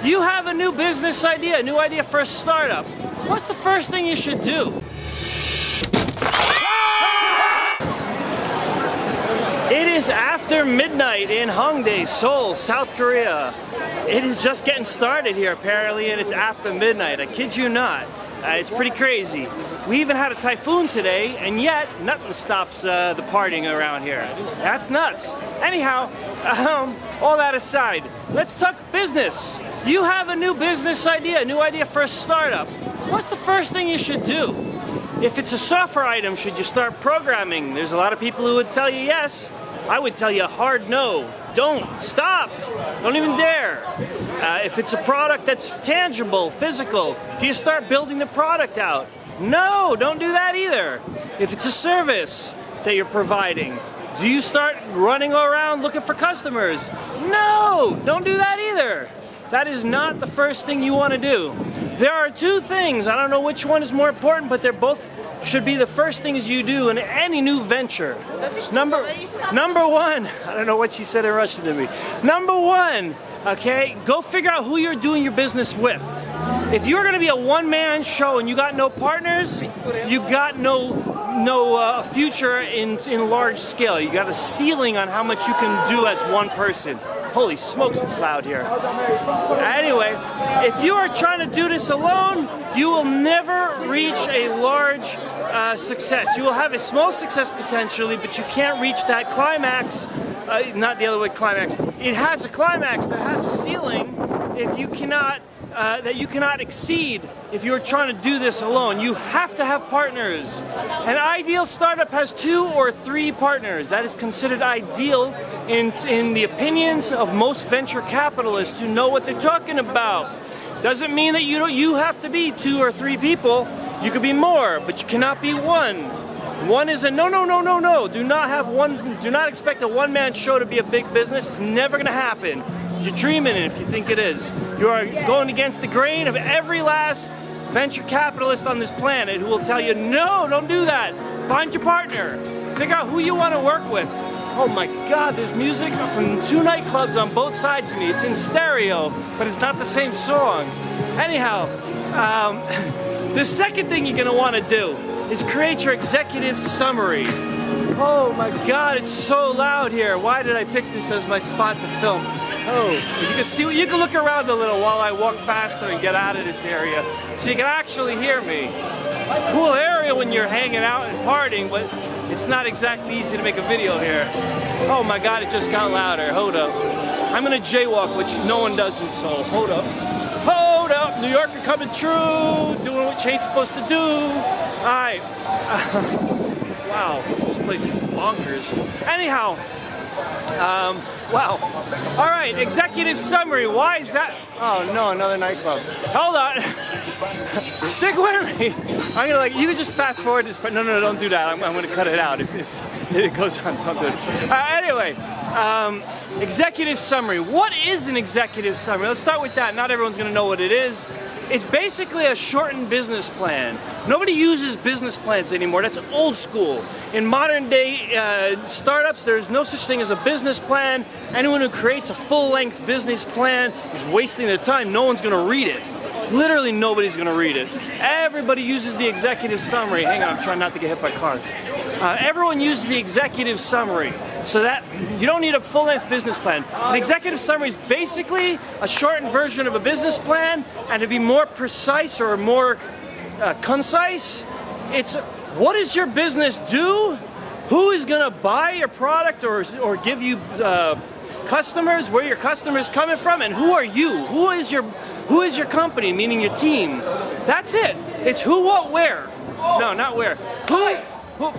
You have a new business idea, a new idea for a startup. What's the first thing you should do? It is after midnight in Hongdae, Seoul, South Korea. It is just getting started here apparently, and it's after midnight. I kid you not. It's pretty crazy. We even had a typhoon today, and yet nothing stops the partying around here. That's nuts. Anyhow, all that aside, let's talk business. You have a new business idea, a new idea for a startup. What's the first thing you should do? If it's a software item, should you start programming? There's a lot of people who would tell you yes. I would tell you a hard no. Don't. Stop. Don't even dare. If it's a product that's tangible, physical, do you start building the product out? No, don't do that either. If it's a service that you're providing, do you start running around looking for customers? No, don't do that either. That is not the first thing you want to do. There are two things. I don't know which one is more important, but they're both should be the first things you do in any new venture. Number one, I don't know what she said in Russian to me. Number one, okay, go figure out who you're doing your business with. If you're going to be a one-man show and you got no partners, you got no future in large scale. You got a ceiling on how much you can do as one person. Holy smokes, it's loud here. Anyway, if you are trying to do this alone, you will never reach a large success. You will have a small success potentially, but you can't reach that climax. Not the other way, climax. It has a climax that has a ceiling if you cannot that you cannot exceed if you're trying to do this alone. You have to have partners. An ideal startup has 2 or 3 partners. That is considered ideal in the opinions of most venture capitalists who know what they're talking about. Doesn't mean that you have to be 2 or 3 people. You could be more, but you cannot be one. One is a no. Do not have one. Do not expect a one-man show to be a big business. It's never going to happen. You're dreaming it if you think it is. You are going against the grain of every last venture capitalist on this planet who will tell you, no, don't do that. Find your partner. Figure out who you want to work with. Oh my God, there's music from 2 nightclubs on both sides of me. It's in stereo, but it's not the same song. Anyhow, the second thing you're going to want to do is create your executive summary. Oh my God, it's so loud here. Why did I pick this as my spot to film? Oh, you can look around a little while I walk faster and get out of this area, so you can actually hear me. Cool area when you're hanging out and partying, but it's not exactly easy to make a video here. Oh my God, it just got louder. Hold up. I'm gonna jaywalk, which no one does in Seoul. Hold up. Hold up. New Yorker coming true, doing what you ain't supposed to do. All right. Wow, this place is bonkers. Anyhow, wow. All right, executive summary. Why is that? Oh no, another nightclub. Hold on. Stick with me. I'm gonna you can just fast forward this part. No, don't do that. I'm gonna cut it out if it goes on. Don't do it. Anyway, executive summary. What is an executive summary? Let's start with that. Not everyone's gonna know what it is. It's basically a shortened business plan. Nobody uses business plans anymore. That's old school. In modern day startups, there's no such thing as a business plan. Anyone who creates a full-length business plan is wasting their time. No one's gonna read it. Literally nobody's gonna read it. Everybody uses the executive summary. Hang on, I'm trying not to get hit by cars. Everyone uses the executive summary, so that you don't need a full-length business plan. An executive summary is basically a shortened version of a business plan, and to be more precise or more concise, it's what does your business do? Who is gonna buy your product or give you customers? Where your customers coming from? And who are you? Who is your company? Meaning your team. That's it. It's who, what, where. No, not where. Who,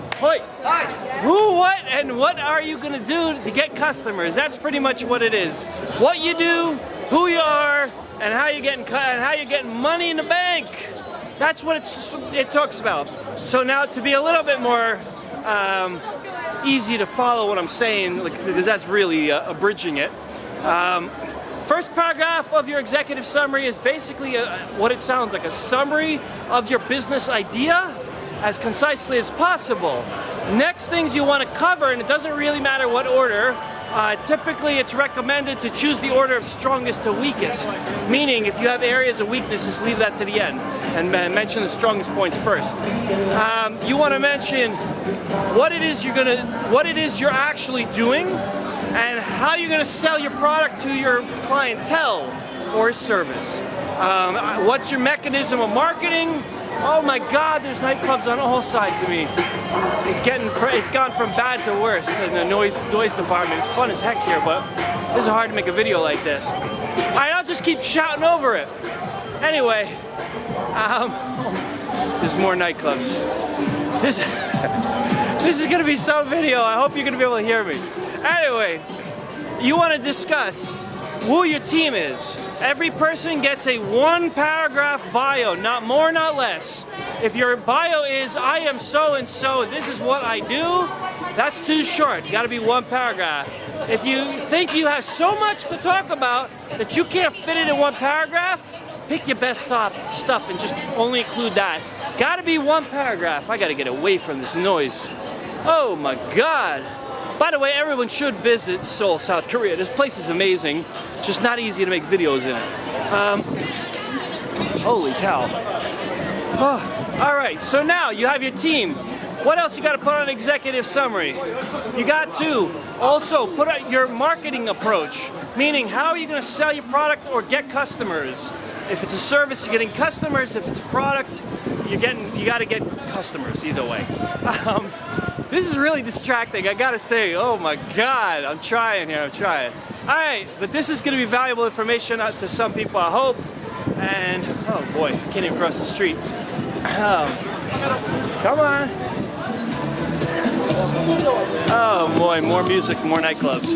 what, and what are you gonna do to get customers? That's pretty much what it is. What you do, who you are, and how you're getting money in the bank. That's what it talks about. So now to be a little bit more easy to follow what I'm saying, because that's really abridging it. First paragraph of your executive summary is basically what it sounds like, a summary of your business idea as concisely as possible. Next things you want to cover, and it doesn't really matter what order, typically it's recommended to choose the order of strongest to weakest. Meaning, if you have areas of weaknesses, leave that to the end and mention the strongest points first. You want to mention what it is you're actually doing, and how you're going to sell your product to your clientele or service. What's your mechanism of marketing? Oh my God, there's nightclubs on all sides of me. It's gone from bad to worse in the noise department. It's fun as heck here, but this is hard to make a video like this. Alright, I'll just keep shouting over it. Anyway, there's more nightclubs. This is gonna be some video. I hope you're gonna be able to hear me. Anyway, you want to discuss who your team is. Every person gets a 1-paragraph bio, not more, not less. If your bio is, I am so and so, this is what I do, that's too short. You gotta be 1 paragraph. If you think you have so much to talk about that you can't fit it in 1 paragraph, pick your best stuff and just only include that. Gotta be 1 paragraph. I gotta get away from this noise. Oh my God. By the way, everyone should visit Seoul, South Korea. This place is amazing. Just not easy to make videos in it. Holy cow. Oh, all right, so now you have your team. What else you got to put on an executive summary? You got to also put out your marketing approach, meaning how are you going to sell your product or get customers? If it's a service, you're getting customers. If it's a product, you got to get customers either way. This is really distracting, I gotta say. Oh my God, I'm trying here, I'm trying. All right, but this is gonna be valuable information to some people, I hope. And, oh boy, I can't even cross the street. Come on. Oh boy, more music, more nightclubs.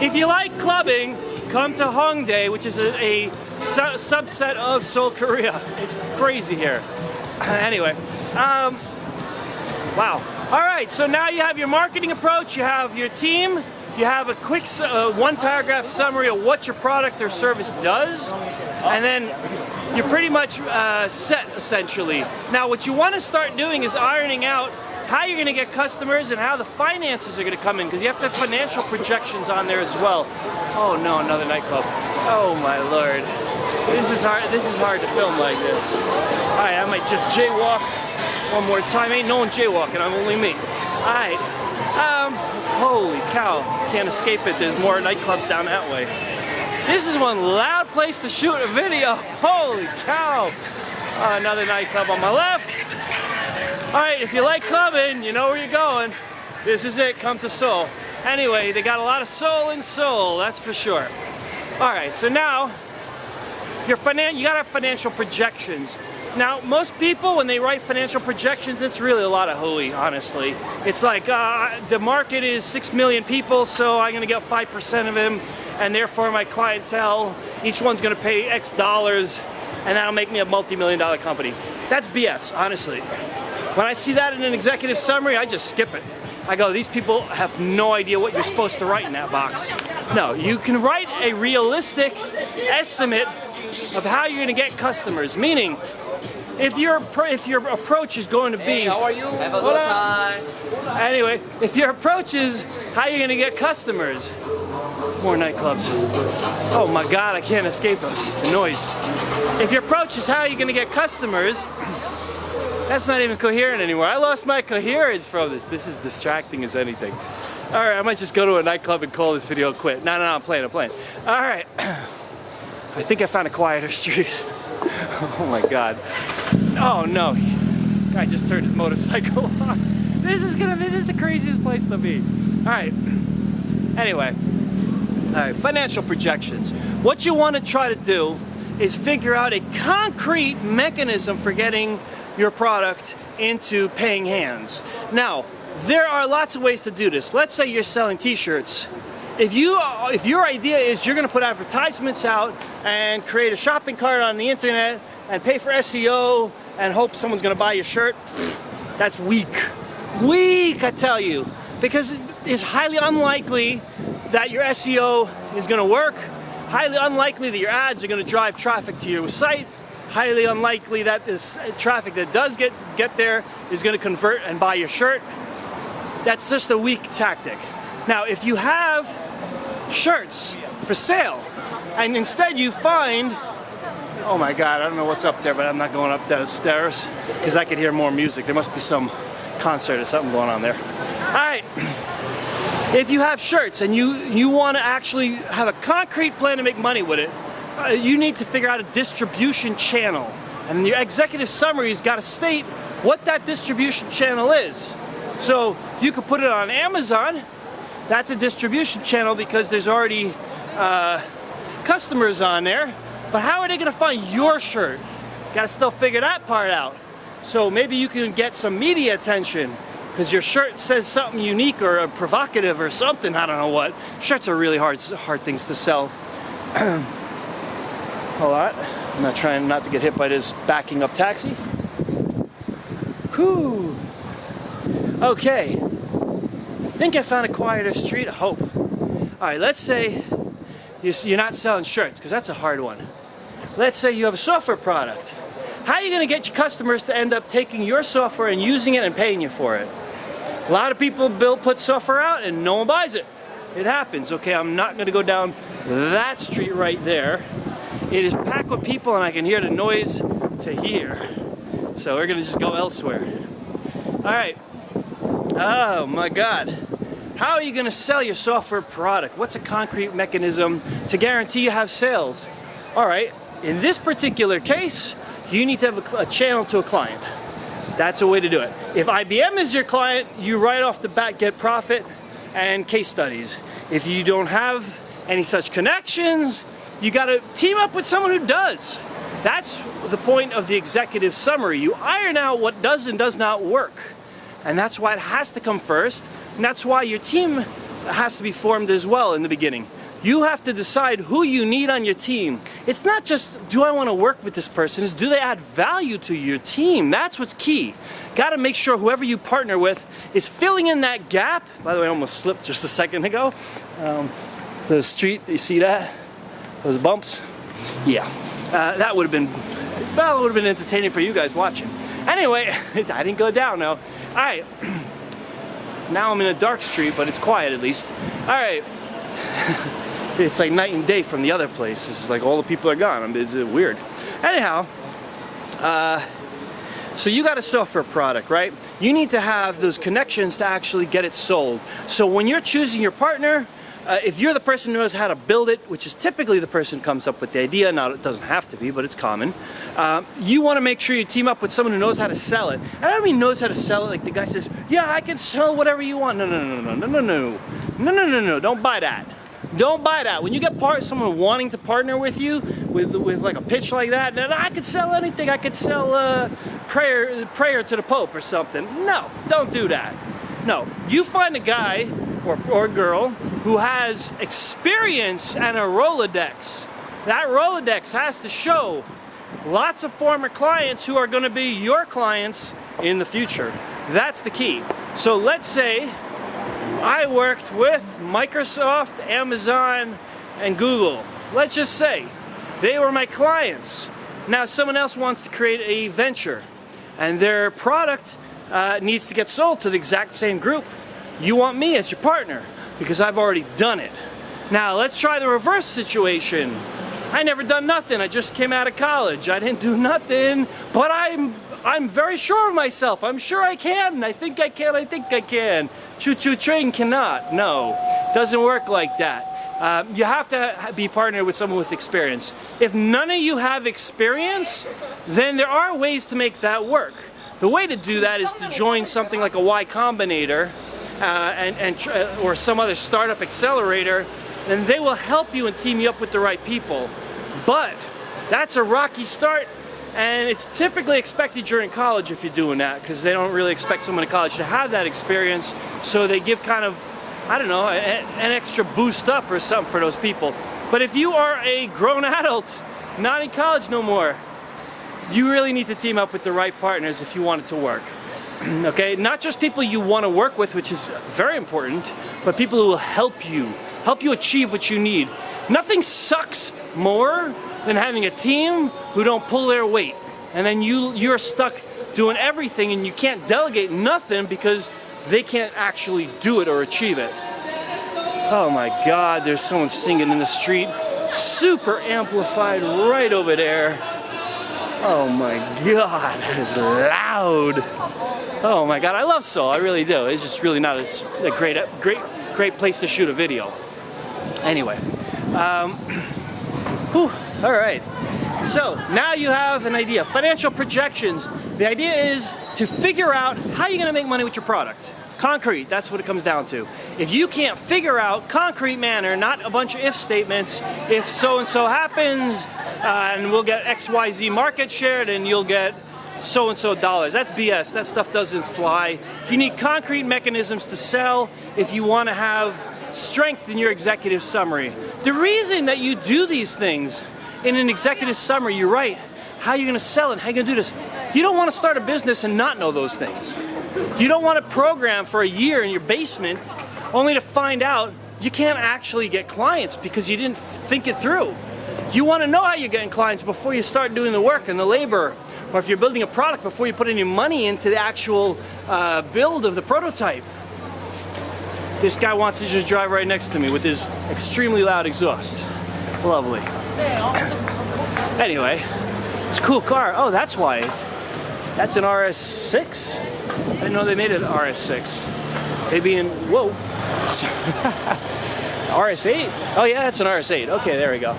If you like clubbing, come to Hongdae, which is a subset of Seoul, Korea. It's crazy here. Anyway, wow. All right, so now you have your marketing approach, you have your team, you have a quick 1-paragraph summary of what your product or service does, and then you're pretty much set, essentially. Now, what you want to start doing is ironing out how you're going to get customers and how the finances are going to come in, because you have to have financial projections on there as well. Oh no, another nightclub. Oh my Lord. This is hard to film like this. All right, I might just jaywalk one more time. Ain't no one jaywalking, I'm only me. Alright, holy cow, can't escape it. There's more nightclubs down that way. This is one loud place to shoot a video. Holy cow. Another nightclub on my left. Alright, if you like clubbing, you know where you're going. This is it, come to Seoul. Anyway, they got a lot of soul in Seoul, that's for sure. Alright, so now, you gotta have financial projections. Now, most people, when they write financial projections, it's really a lot of hooey, honestly. It's like, the market is 6 million people, so I'm gonna get 5% of them, and therefore my clientele, each one's gonna pay X dollars, and that'll make me a multi-million-dollar company. That's BS, honestly. When I see that in an executive summary, I just skip it. I go, these people have no idea what you're supposed to write in that box. No, you can write a realistic estimate of how you're gonna get customers, meaning, if your approach is going to be, hey, how are you? Have a good time. Anyway, if your approach is how you're going to get customers, more nightclubs. Oh my God, I can't escape the noise. If your approach is how you're going to get customers, that's not even coherent anymore. I lost my coherence from this. This is distracting as anything. All right, I might just go to a nightclub and call this video quit. No, I'm playing. All right, I think I found a quieter street. Oh my God. Oh no. Guy just turned his motorcycle on. This is the craziest place to be. Alright. Anyway. Alright, financial projections. What you want to try to do is figure out a concrete mechanism for getting your product into paying hands. Now, there are lots of ways to do this. Let's say you're selling t-shirts. If your idea is you're going to put advertisements out and create a shopping cart on the internet and pay for SEO and hope someone's going to buy your shirt, that's weak. Weak, I tell you. Because it's highly unlikely that your SEO is going to work. Highly unlikely that your ads are going to drive traffic to your site. Highly unlikely that this traffic that does get there is going to convert and buy your shirt. That's just a weak tactic. Now, if you have shirts for sale. And instead you find, oh my God, I don't know what's up there, but I'm not going up those stairs because I could hear more music. There must be some concert or something going on there. All right, if you have shirts and you want to actually have a concrete plan to make money with it, you need to figure out a distribution channel. And your executive summary's got to state what that distribution channel is. So you could put it on Amazon. That's a distribution channel because there's already customers on there. But how are they going to find your shirt? Got to still figure that part out. So maybe you can get some media attention because your shirt says something unique or provocative or something. I don't know what. Shirts are really hard things to sell. Hold on. I'm not trying not to get hit by this backing up taxi. Whew. Okay. I think I found a quieter street. I hope. All right. Let's say you're not selling shirts because that's a hard one. Let's say you have a software product. How are you going to get your customers to end up taking your software and using it and paying you for it? A lot of people put software out and no one buys it. It happens. Okay, I'm not going to go down that street right there. It is packed with people and I can hear the noise to here. So we're going to just go elsewhere. All right. Oh my God. How are you going to sell your software product? What's a concrete mechanism to guarantee you have sales? All right. In this particular case, you need to have a channel to a client. That's a way to do it. If IBM is your client, you right off the bat get profit and case studies. If you don't have any such connections, you got to team up with someone who does. That's the point of the executive summary. You iron out what does and does not work. And that's why it has to come first. And that's why your team has to be formed as well in the beginning. You have to decide who you need on your team. It's not just, do I want to work with this person? It's, do they add value to your team? That's what's key. Got to make sure whoever you partner with is filling in that gap. By the way, I almost slipped just a second ago. The street, you see that? Those bumps? Yeah. That would have been, well, it would have been entertaining for you guys watching. Anyway, I didn't go down though. All right. Now I'm in a dark street, but it's quiet at least. All right. It's like night and day from the other place. It's like all the people are gone. I mean, it's weird. Anyhow, so you got a software product, right? You need to have those connections to actually get it sold. So when you're choosing your partner, if you're the person who knows how to build it, which is typically the person who comes up with the idea, now it doesn't have to be, but it's common, you want to make sure you team up with someone who knows how to sell it. And I don't mean knows how to sell it like the guy says, yeah, I can sell whatever you want. No, don't buy that. Don't buy that. When you get someone wanting to partner with you with like a pitch like that, then I could sell anything. I could sell prayer to the Pope or something. No, don't do that. No, you find a guy or girl who has experience and a Rolodex. That Rolodex has to show lots of former clients who are going to be your clients in the future. That's the key. So let's say I worked with Microsoft, Amazon, and Google. Let's just say they were my clients. Now someone else wants to create a venture and their product needs to get sold to the exact same group. You want me as your partner because I've already done it. Now let's try the reverse situation. I never done nothing. I just came out of college. I didn't do nothing, but I'm very sure of myself. I'm sure I can. I think I can. I think I can. Choo-choo train cannot. No, doesn't work like that. You have to be partnered with someone with experience. If none of you have experience, then there are ways to make that work. The way to do that is to join something like a Y Combinator or some other startup accelerator, and they will help you and team you up with the right people. But that's a rocky start. And it's typically expected during college if you're doing that, because they don't really expect someone in college to have that experience, so they give kind of, I don't know, an extra boost up or something for those people. But if you are a grown adult, not in college no more, you really need to team up with the right partners if you want it to work. Okay, not just people you want to work with, which is very important, but people who will help you achieve what you need. Nothing sucks more than having a team who don't pull their weight, and then you're stuck doing everything and you can't delegate nothing because they can't actually do it or achieve it. Oh my God, there's someone singing in the street. Super amplified right over there. Oh my God, that is loud. Oh my God, I love Seoul, I really do. It's just really not a great place to shoot a video. Anyway, whew, all right. So now you have an idea. Financial projections. The idea is to figure out how you're gonna make money with your product. Concrete, that's what it comes down to. If you can't figure out concrete manner, not a bunch of if statements, if so-and-so happens, and we'll get XYZ market share, then you'll get so-and-so dollars. That's BS, that stuff doesn't fly. You need concrete mechanisms to sell if you wanna have strength in your executive summary. The reason that you do these things in an executive summary, you write how you're gonna sell it, how you're gonna do this. You don't wanna start a business and not know those things. You don't want to program for a year in your basement only to find out you can't actually get clients because you didn't think it through. You want to know how you're getting clients before you start doing the work and the labor, or if you're building a product before you put any money into the actual build of the prototype. This guy wants to just drive right next to me with his extremely loud exhaust. Lovely. Anyway, it's a cool car. Oh, that's why. That's an RS6? I didn't know they made an RS6. Maybe in, whoa. RS8? Oh yeah, that's an RS8. Okay, there we go.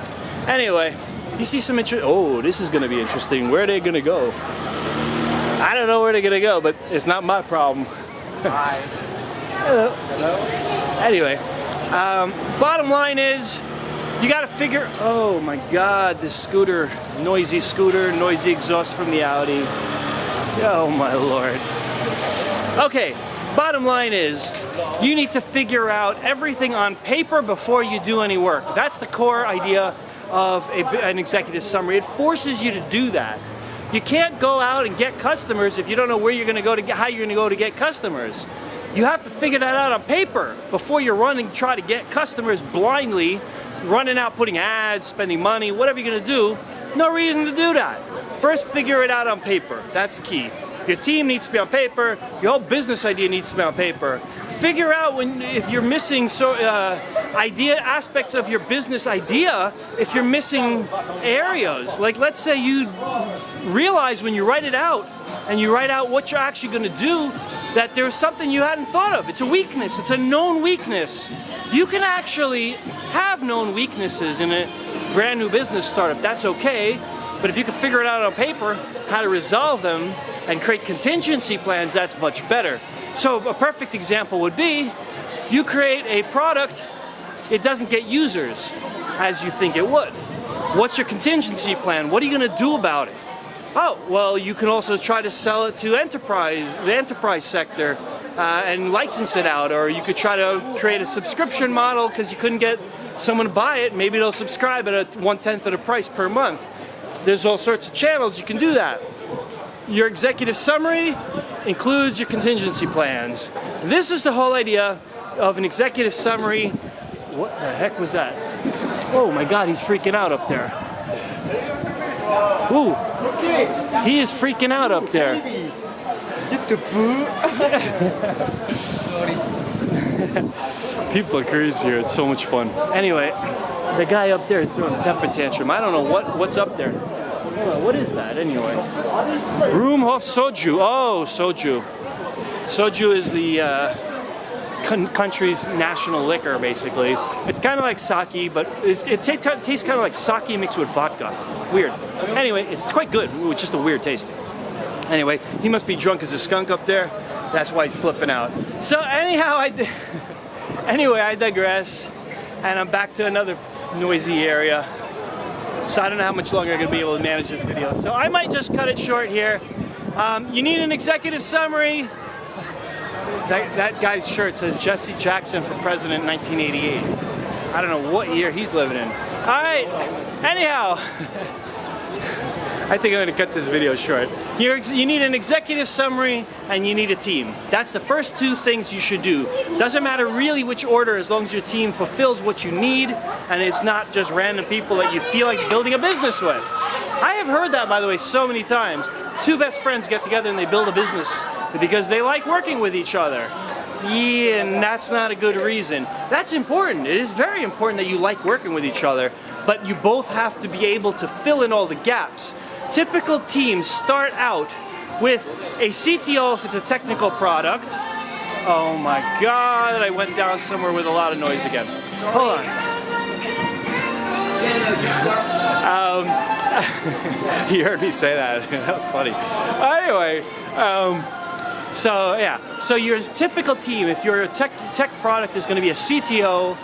Anyway, you see some oh, this is gonna be interesting. Where are they gonna go? I don't know where they're gonna go, but it's not my problem. Hi. Hello. Hello. Anyway, bottom line is, you gotta figure, oh my God, this scooter, noisy exhaust from the Audi. Oh my Lord. Okay, bottom line is, you need to figure out everything on paper before you do any work. That's the core idea of an executive summary. It forces you to do that. You can't go out and get customers if you don't know where you're gonna go to get, how you're gonna go to get customers. You have to figure that out on paper before you're running, try to get customers blindly, running out, putting ads, spending money, whatever you're gonna do. No reason to do that. First, figure it out on paper. That's key. Your team needs to be on paper. Your whole business idea needs to be on paper. Figure out if you're missing aspects of your business idea, if you're missing areas. Like, let's say you realize when you write it out and you write out what you're actually going to do, that there's something you hadn't thought of. It's a weakness. It's a known weakness. You can actually have known weaknesses in a brand new business startup. That's okay. But if you can figure it out on paper, how to resolve them and create contingency plans, that's much better. So a perfect example would be, you create a product, it doesn't get users as you think it would. What's your contingency plan? What are you gonna do about it? Oh, well, you can also try to sell it to the enterprise sector and license it out, or you could try to create a subscription model because you couldn't get someone to buy it. Maybe they'll subscribe at 1/10 of the price per month. There's all sorts of channels you can do that. Your executive summary includes your contingency plans. This is the whole idea of an executive summary. What the heck was that? Oh my God, he's freaking out up there. Ooh, he is freaking out up there. Get the boo. People are crazy here, it's so much fun. Anyway, the guy up there is throwing a temper tantrum. I don't know what's up there. What is that anyway? Roomhof soju. Oh, soju. Soju is the country's national liquor, basically. It's kind of like sake, but it tastes kind of like sake mixed with vodka. Weird. Anyway, it's quite good. It's just a weird taste. Anyway, he must be drunk as a skunk up there. That's why he's flipping out. So anyhow, anyway, I digress, and I'm back to another noisy area. So I don't know how much longer I'm going to be able to manage this video. So I might just cut it short here. You need an executive summary. That guy's shirt says Jesse Jackson for president 1988. I don't know what year he's living in. All right, anyhow. I think I'm going to cut this video short. You need an executive summary and you need a team. That's the first two things you should do. Doesn't matter really which order, as long as your team fulfills what you need and it's not just random people that you feel like building a business with. I have heard that, by the way, so many times. Two best friends get together and they build a business because they like working with each other. yeah, and that's not a good reason. That's important. It is very important that you like working with each other, but you both have to be able to fill in all the gaps. Typical teams start out with a CTO if it's a technical product. Oh my God, I went down somewhere with a lot of noise again. Hold on. You heard me say that. That was funny. Anyway, so yeah, so your typical team, if your tech product is going to be a CTO,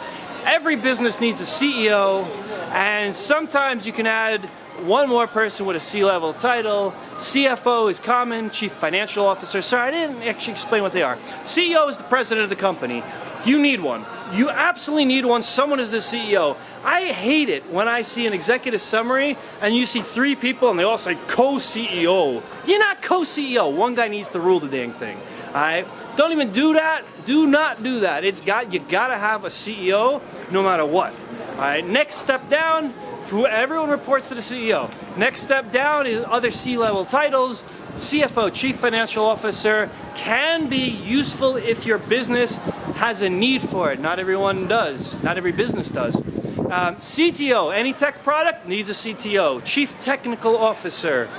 every business needs a CEO, and sometimes you can add one more person with a C-level title. CFO is common, Chief Financial Officer. Sorry, I didn't actually explain what they are. CEO is the president of the company. You need one. You absolutely need one. Someone is the CEO. I hate it when I see an executive summary and you see 3 people and they all say co-CEO. You're not co-CEO. One guy needs to rule the dang thing. All right? Don't even do that. Do not do that. You gotta have a CEO no matter what. All right? Next step down. Everyone reports to the CEO. Next step down is other C-level titles. CFO, Chief Financial Officer, can be useful if your business has a need for it. Not everyone does. Not every business does. CTO, any tech product needs a CTO. Chief Technical Officer.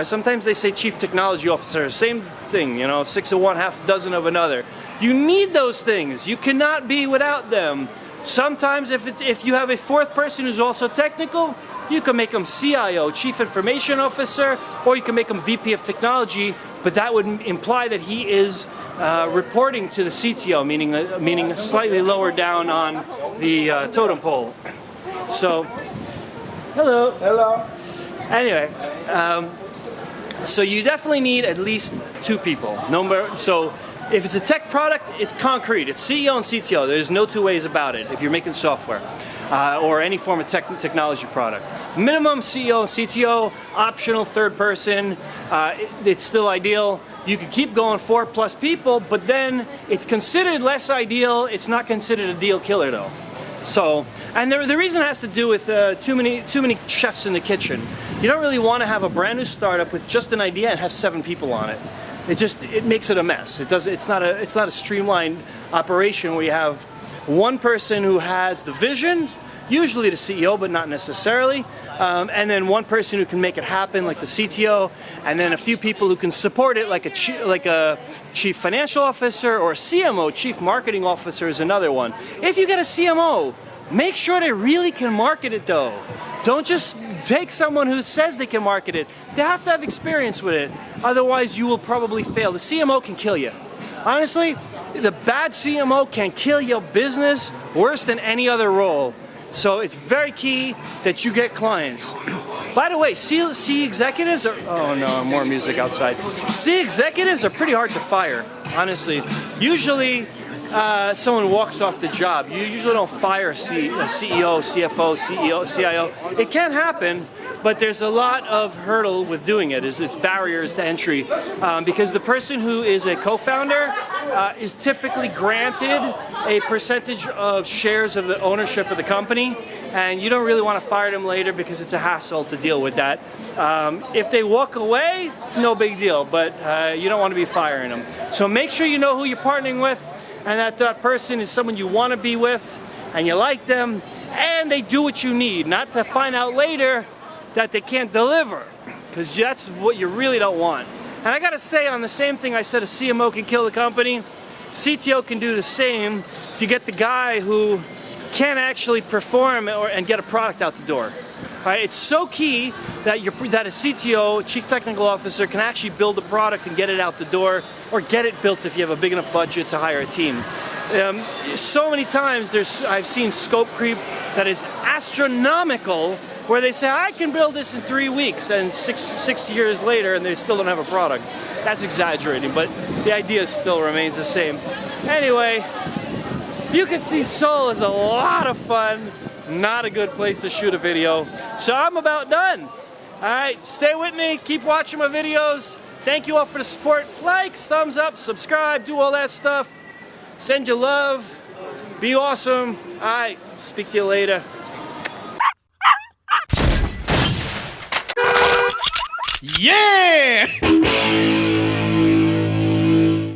Sometimes they say Chief Technology Officer. Same thing, you know, 6 of one, half a dozen of another. You need those things. You cannot be without them. Sometimes if you have a 4th person who's also technical, you can make them CIO, Chief Information Officer, or you can make them VP of Technology, but that would imply that he is reporting to the CTO, meaning slightly lower down on the totem pole. So, hello. Hello. Anyway, so you definitely need at least 2 people. So if it's a tech product, it's concrete. It's CEO and CTO. There's no 2 ways about it if you're making software or any form of technology product. Minimum CEO and CTO, optional 3rd person. It's still ideal. You could keep going 4+ people, but then it's considered less ideal. It's not considered a deal killer though. So, and the reason has to do with too many chefs in the kitchen. You don't really want to have a brand new startup with just an idea and have 7 people on it. It makes it a mess. It's not a streamlined operation where you have one person who has the vision, usually the CEO, but not necessarily, and then one person who can make it happen, like the CTO, and then a few people who can support it, like a Chief Financial Officer or a CMO, Chief Marketing Officer is another one. If you get a CMO, make sure they really can market it though. Don't just take someone who says they can market it. They have to have experience with it. Otherwise, you will probably fail. The CMO can kill you. Honestly, the bad CMO can kill your business worse than any other role. So it's very key that you get clients. By the way, C executives are, oh no, more music outside. C executives are pretty hard to fire, honestly. Usually, someone walks off the job. You usually don't fire a CEO, CFO, CEO, CIO. It can happen, but there's a lot of hurdle with doing it. It's barriers to entry because the person who is a co-founder is typically granted a percentage of shares of the ownership of the company, and you don't really want to fire them later because it's a hassle to deal with that. If they walk away, no big deal, but you don't want to be firing them. So make sure you know who you're partnering with, and that person is someone you want to be with, and you like them, and they do what you need, not to find out later that they can't deliver, because that's what you really don't want. And I gotta say, on the same thing I said a CMO can kill the company, CTO can do the same if you get the guy who can't actually perform and get a product out the door. All right, it's so key that a CTO, Chief Technical Officer, can actually build a product and get it out the door, or get it built if you have a big enough budget to hire a team. So many times I've seen scope creep that is astronomical, where they say, I can build this in 3 weeks, and six years later, and they still don't have a product. That's exaggerating, but the idea still remains the same. Anyway, you can see Seoul is a lot of fun, not a good place to shoot a video. So I'm about done. All right, stay with me, keep watching my videos. Thank you all for the support. Likes, thumbs up, subscribe, do all that stuff. Send your love, be awesome. All right, speak to you later. Yeah!